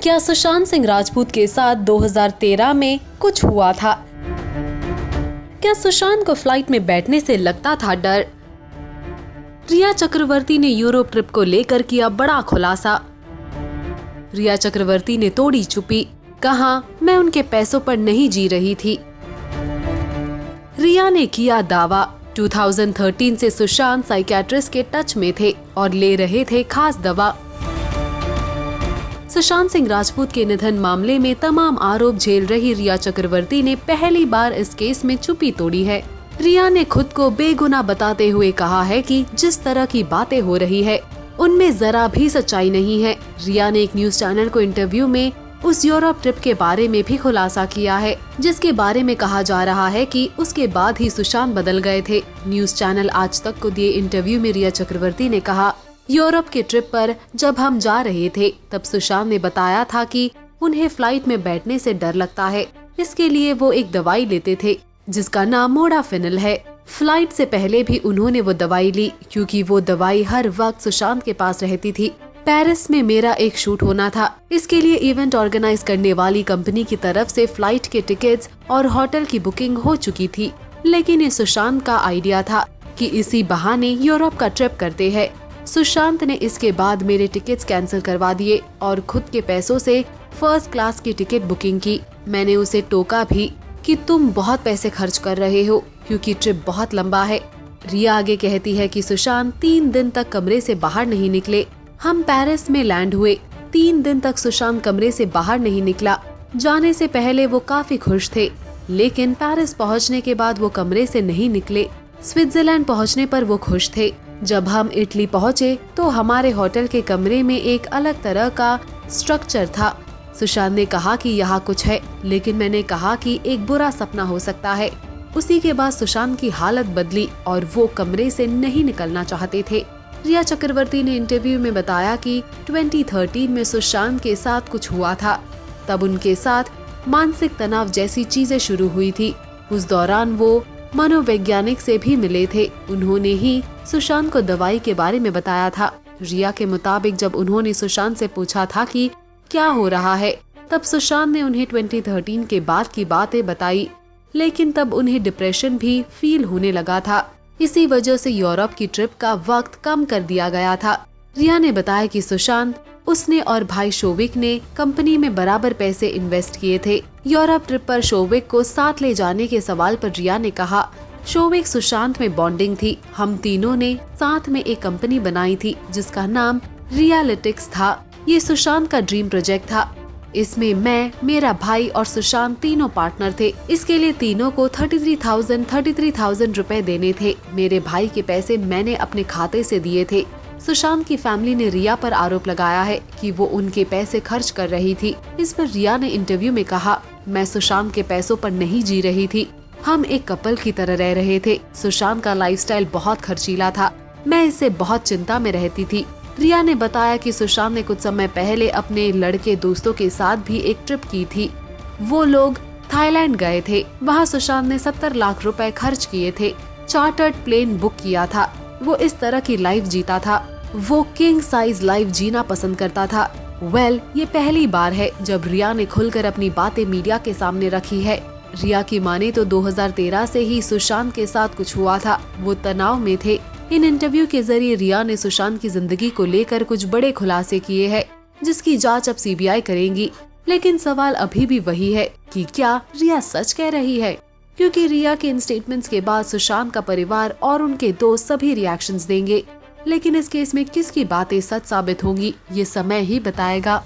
क्या सुशांत सिंह राजपूत के साथ 2013 में कुछ हुआ था? क्या सुशांत को फ्लाइट में बैठने से लगता था डर? रिया चक्रवर्ती ने यूरोप ट्रिप को लेकर किया बड़ा खुलासा। रिया चक्रवर्ती ने तोड़ी चुप्पी, कहा मैं उनके पैसों पर नहीं जी रही थी। रिया ने किया दावा 2013 से सुशांत साइकियाट्रिस्ट के टच में थे और ले रहे थे खास दवा। सुशांत सिंह राजपूत के निधन मामले में तमाम आरोप झेल रही रिया चक्रवर्ती ने पहली बार इस केस में चुप्पी तोड़ी है। रिया ने खुद को बेगुनाह बताते हुए कहा है कि जिस तरह की बातें हो रही है उनमें जरा भी सच्चाई नहीं है। रिया ने एक न्यूज चैनल को इंटरव्यू में उस यूरोप ट्रिप के बारे में भी खुलासा किया है, जिसके बारे में कहा जा रहा है कि उसके बाद ही सुशांत बदल गए थे। न्यूज चैनल आज तक को दिए इंटरव्यू में रिया चक्रवर्ती ने कहा, यूरोप के ट्रिप पर जब हम जा रहे थे तब सुशांत ने बताया था कि उन्हें फ्लाइट में बैठने से डर लगता है, इसके लिए वो एक दवाई लेते थे जिसका नाम मोडाफिनिल है। फ्लाइट से पहले भी उन्होंने वो दवाई ली क्योंकि वो दवाई हर वक्त सुशांत के पास रहती थी। पेरिस में मेरा एक शूट होना था, इसके लिए इवेंट ऑर्गेनाइज करने वाली कंपनी की तरफ से फ्लाइट के टिकट्स और होटल की बुकिंग हो चुकी थी, लेकिन ये सुशांत का आइडिया था कि इसी बहाने यूरोप का ट्रिप करते हैं। सुशांत ने इसके बाद मेरे टिकट्स कैंसिल करवा दिए और खुद के पैसों से फर्स्ट क्लास की टिकट बुकिंग की। मैंने उसे टोका भी कि तुम बहुत पैसे खर्च कर रहे हो क्योंकि ट्रिप बहुत लंबा है। रिया आगे कहती है कि सुशांत 3 दिन तक कमरे से बाहर नहीं निकले। हम पेरिस में लैंड हुए, 3 दिन तक सुशांत कमरे से बाहर नहीं निकला। जाने से पहले वो काफी खुश थे, लेकिन पेरिस पहुंचने के बाद वो कमरे से नहीं निकले। स्विट्जरलैंड पहुंचने पर वो खुश थे। जब हम इटली पहुंचे तो हमारे होटल के कमरे में एक अलग तरह का स्ट्रक्चर था। सुशांत ने कहा कि यहाँ कुछ है, लेकिन मैंने कहा कि एक बुरा सपना हो सकता है। उसी के बाद सुशांत की हालत बदली और वो कमरे से नहीं निकलना चाहते थे। रिया चक्रवर्ती ने इंटरव्यू में बताया कि 2013 में सुशांत के साथ कुछ हुआ था। तब उनके साथ मानसिक तनाव जैसी चीजें शुरू हुई थी। उस दौरान वो मनोवैज्ञानिक से भी मिले थे। उन्होंने ही सुशांत को दवाई के बारे में बताया था। रिया के मुताबिक जब उन्होंने सुशांत से पूछा था कि क्या हो रहा है, तब सुशांत ने उन्हें 2013 के बाद की बातें बताई, लेकिन तब उन्हें डिप्रेशन भी फील होने लगा था। इसी वजह से यूरोप की ट्रिप का वक्त कम कर दिया गया था। रिया ने बताया कि सुशांत, उसने और भाई शोविक ने कंपनी में बराबर पैसे इन्वेस्ट किए थे। यूरोप ट्रिप पर शोविक को साथ ले जाने के सवाल पर रिया ने कहा, शोविक सुशांत में बॉन्डिंग थी। हम तीनों ने साथ में एक कंपनी बनाई थी जिसका नाम रियलिटिक्स था। ये सुशांत का ड्रीम प्रोजेक्ट था। इसमें मैं, मेरा भाई और सुशांत तीनों पार्टनर थे। इसके लिए तीनों को 33,000 रुपए देने थे। मेरे भाई के पैसे मैंने अपने खाते से दिए थे। सुशांत की फैमिली ने रिया पर आरोप लगाया है कि वो उनके पैसे खर्च कर रही थी। इस पर रिया ने इंटरव्यू में कहा, मैं सुशांत के पैसों पर नहीं जी रही थी। हम एक कपल की तरह रह रहे थे। सुशांत का लाइफस्टाइल बहुत खर्चीला था। मैं इससे बहुत चिंता में रहती थी। रिया ने बताया कि सुशांत ने कुछ समय पहले अपने लड़के दोस्तों के साथ भी एक ट्रिप की थी। वो लोग थाईलैंड गए थे। वहाँ सुशांत ने 70 लाख रुपए खर्च किए थे। चार्टर्ड प्लेन बुक किया था। वो इस तरह की लाइफ जीता था। वो किंग साइज लाइफ जीना पसंद करता था। ये पहली बार है जब रिया ने खुलकर अपनी बातें मीडिया के सामने रखी है। रिया की माने तो 2013 से ही सुशांत के साथ कुछ हुआ था। वो तनाव में थे। इन इंटरव्यू के जरिए रिया ने सुशांत की जिंदगी को लेकर कुछ बड़े खुलासे किए हैं, जिसकी जांच अब सीबीआई करेंगी। लेकिन सवाल अभी भी वही है कि क्या रिया सच कह रही है, क्योंकि रिया के इन स्टेटमेंट्स के बाद सुशांत का परिवार और उनके दोस्त सभी रिएक्शंस देंगे। लेकिन इस केस में किसकी बातें सच साबित होंगी, ये समय ही बताएगा।